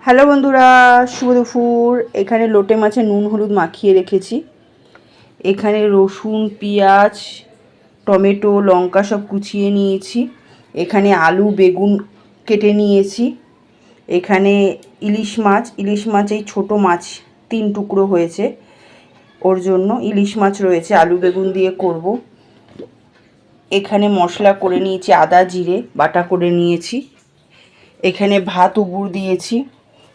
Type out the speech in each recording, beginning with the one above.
Hello বন্ধুরা, শুভ দুপুর। এখানে লোটে মাছে নুন হলুদ মাখিয়ে রেখেছি। এখানে রসুন, পেঁয়াজ, টমেটো, লঙ্কা সব কুচিয়ে নিয়েছি। এখানে আলু, বেগুন কেটে নিয়েছি। এখানে ইলিশ মাছ এই ছোটো মাছ 3 টুকরো হয়েছে, ওর জন্য ইলিশ মাছ রয়েছে, আলু বেগুন দিয়ে করব। এখানে মশলা করে নিয়েছি, আদা জিরে বাটা করে নিয়েছি। এখানে ভাত উবুর দিয়েছি।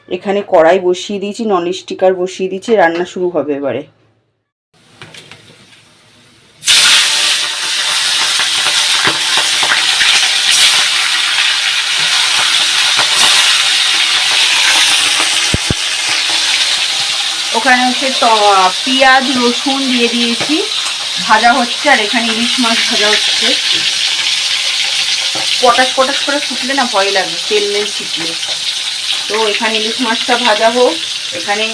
এখানে কড়াই বসিয়ে দিয়েছি, ননস্টিকার বসিয়ে দিয়েছি, রান্না শুরু হবে এবারে। ওখানে হচ্ছে পেঁয়াজ রসুন দিয়ে দিয়েছি, ভাজা হচ্ছে। আর এখানে ইলিশ মাছ ভাজা হচ্ছে। পটাশ পটাশ করে ফুটলে না ভয় লাগে, তেল মেল ছিটলে। তো এখানে ইলিশ মাছটা ভাজা হোক, এখানে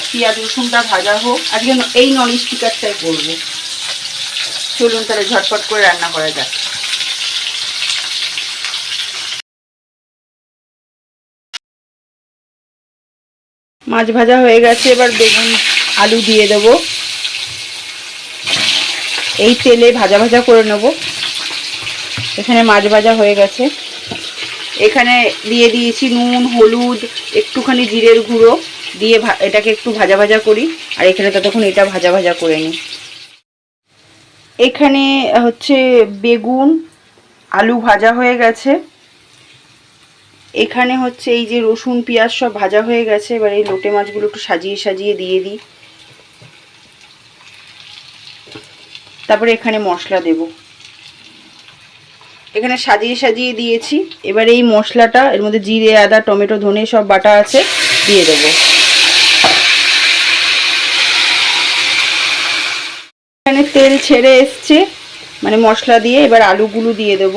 পেঁয়াজ রসুনটা ভাজা হোক। আজকে এই ননস্টিকারটাই করবো। চলুন তাহলে ঝটপট করে রান্না করা যাক। মাছ ভাজা হয়ে গেছে, এবার বেগুন আলু দিয়ে দেব। এই তেলে ভাজা ভাজা করে নেব। এখানে মাছ ভাজা হয়ে গেছে। এখানে দিয়ে দিয়েছি নুন হলুদ একটুখানি জিরের গুঁড়ো দিয়ে এটাকে একটু ভাজা ভাজা করি। আর এখানে ততক্ষণ এটা ভাজা ভাজা করে নিই। এখানে হচ্ছে বেগুন আলু ভাজা হয়ে গেছে। এখানে হচ্ছে এই যে রসুন পেঁয়াজ সব ভাজা হয়ে গেছে। এবার এই লোটে মাছগুলো একটু সাজিয়ে সাজিয়ে দিয়ে দিই। তারপরে এখানে মশলা দেব। এখানে সাজিয়ে সাজিয়ে দিয়েছি। এবার এই মশলাটা এর মধ্যে জিরে আদা টমেটো ধনে সব বাটা আছে দিয়ে দেবো। এখানে তেল ছেড়ে এসছে, মানে মশলা দিয়ে। এবার আলুগুলো দিয়ে দেব।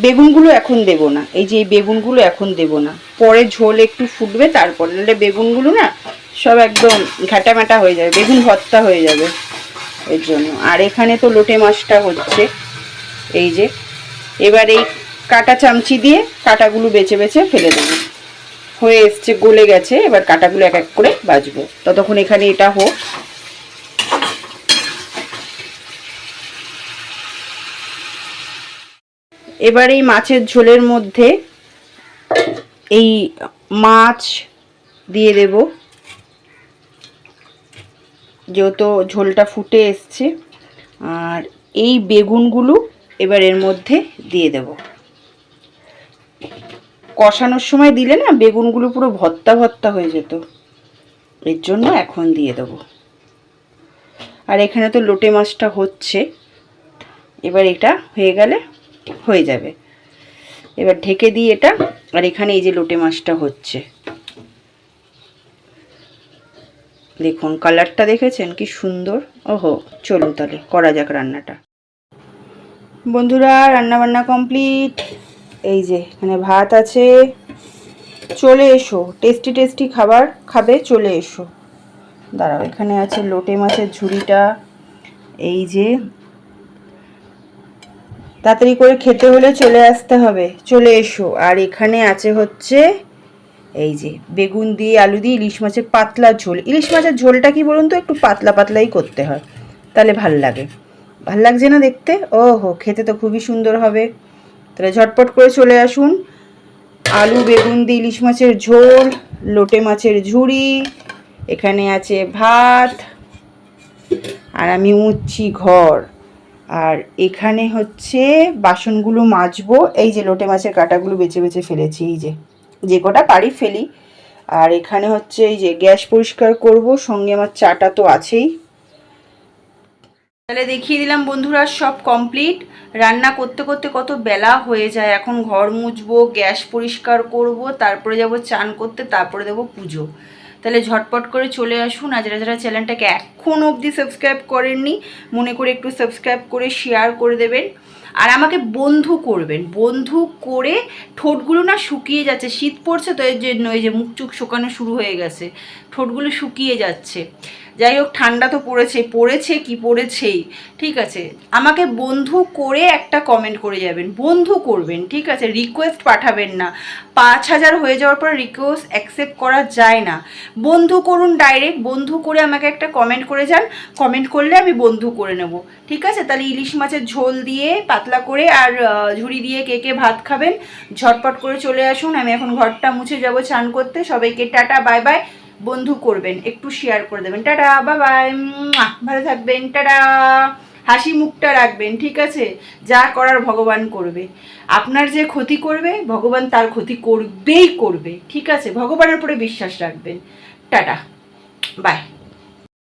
বেগুনগুলো এখন দেব না, এই যে এই বেগুনগুলো এখন দেব না, পরে ঝোল একটু ফুটবে তারপরে। নাহলে বেগুনগুলো না সব একদম ঘাটামাটা হয়ে যাবে, বেগুন ভর্তা হয়ে যাবে, এর জন্য। আর এখানে তো লোটে মাছটা হচ্ছে, এই যে। এবার এই কাঁটা চামচি দিয়ে কাঁটাগুলো বেছে বেছে ফেলে দেবো। হয়ে এসছে, গলে গেছে। এবার কাঁটাগুলো এক এক করে বাছবো। ততক্ষণ এখানে এটা হোক। এবার এই মাছের ঝোলের মধ্যে এই মাছ দিয়ে দেব, যেহেতু ঝোলটা ফুটে এসছে। আর এই বেগুনগুলো এবার এর মধ্যে দিয়ে দেব। কষানোর সময় দিলে না বেগুনগুলো পুরো ভর্তা ভর্তা হয়ে যেত, এর জন্য এখন দিয়ে দেব। আর এখানে তো লোটে মাছটা হচ্ছে, এবার এটা হয়ে গেলে হয়ে যাবে। এবার ঢেকে দিই এটা। আর এখানে এই যে লোটে মাছটা হচ্ছে, দেখুন কালারটা দেখেছেন কি সুন্দর। ওহো, চলুন তাহলে করা যাক রান্নাটা। বন্ধুরা, রান্না বান্না কমপ্লিট। এই যে এখানে ভাত আছে, চলে এসো। টেস্টি টেস্টি খাবার খাবে, চলে এসো। দাঁড়াও, এখানে আছে লোটে মাছের ঝুড়িটা, এই যে। তাড়াতাড়ি করে খেতে হলে চলে আসতে হবে, চলে এসো। আর এখানে আছে হচ্ছে এই যে বেগুন দিয়ে আলু দিয়ে ইলিশ মাছের পাতলা ঝোল। ইলিশ মাছের ঝোলটা কি বলুন তো, একটু পাতলা পাতলাই করতে হয়, তাহলে ভাল লাগে। ভাল লাগছে না দেখতে? ওহো, খেতে তো খুবই সুন্দর হবে। তাহলে ঝটপট করে চলে আসুন। আলু বেগুন দিয়ে ইলিশ মাছের ঝোল, লোটে মাছের ঝুড়ি, এখানে আছে ভাত, আর আমি মুছছি ঘর। আর এখানে হচ্ছে বাসনগুলো মাজবো। এই যে লোটে মাছের কাঁটাগুলো বেছে বেছে ফেলেছি, এই যে কটা পারি ফেলি। আর এখানে হচ্ছে এই যে গ্যাস পরিষ্কার করব, সঙ্গে আমার চাটা তো আছেই। তাহলে দেখিয়ে দিলাম বন্ধুরা, সব কমপ্লিট। রান্না করতে করতে কত বেলা হয়ে যায়। এখন ঘর মুছবো, গ্যাস পরিষ্কার করব, তারপরে যাব চান করতে, তারপরে দেবো পুজো। তাহলে ঝটপট করে চলে আসুন। আর যারা যারা চ্যানেলটাকে এখন অবধি সাবস্ক্রাইব করেননি, মনে করে একটু সাবস্ক্রাইব করে শেয়ার করে দেবেন। আর আমাকে বন্ধু করবেন, বন্ধু করে। ঠোঁটগুলো না শুকিয়ে যাচ্ছে, শীত পড়ছে তো এর জন্য এই যে মুখ চুখ শুকানো শুরু হয়ে গেছে, ঠোঁটগুলো শুকিয়ে যাচ্ছে। যাই হোক, ঠান্ডা তো পড়েছেই, ঠিক আছে। আমাকে বন্ধু করে একটা কমেন্ট করে যাবেন, বন্ধু করবেন, ঠিক আছে, রিকোয়েস্ট পাঠাবেন না। 5,000 হয়ে যাওয়ার পর রিকোয়েস্ট অ্যাকসেপ্ট করা যায় না। বন্ধু করুন, ডাইরেক্ট বন্ধু করে আমাকে একটা কমেন্ট করে যান, কমেন্ট করলে আমি বন্ধু করে নেব, ঠিক আছে। তাহলে ইলিশ মাছের ঝোল দিয়ে পাতলা করে আর ঝুড়ি দিয়ে কে কে ভাত খাবেন ঝটপট করে চলে আসুন। আমি এখন ঘরটা মুছে যাব চান করতে। সবাইকে টাটা, বাই বাই। বন্ধু করবেন, একটু শেয়ার করে দেবেন। টাটা, বাই বাই, ভালো থাকবেন, টাটা। হাসি মুখটা রাখবেন, ঠিক আছে। যা করার ভগবান করবে। আপনার যে ক্ষতি করবে ভগবান তার ক্ষতি করবেই করবে, ঠিক আছে। ভগবানের উপরে বিশ্বাস রাখবেন। Tata, by.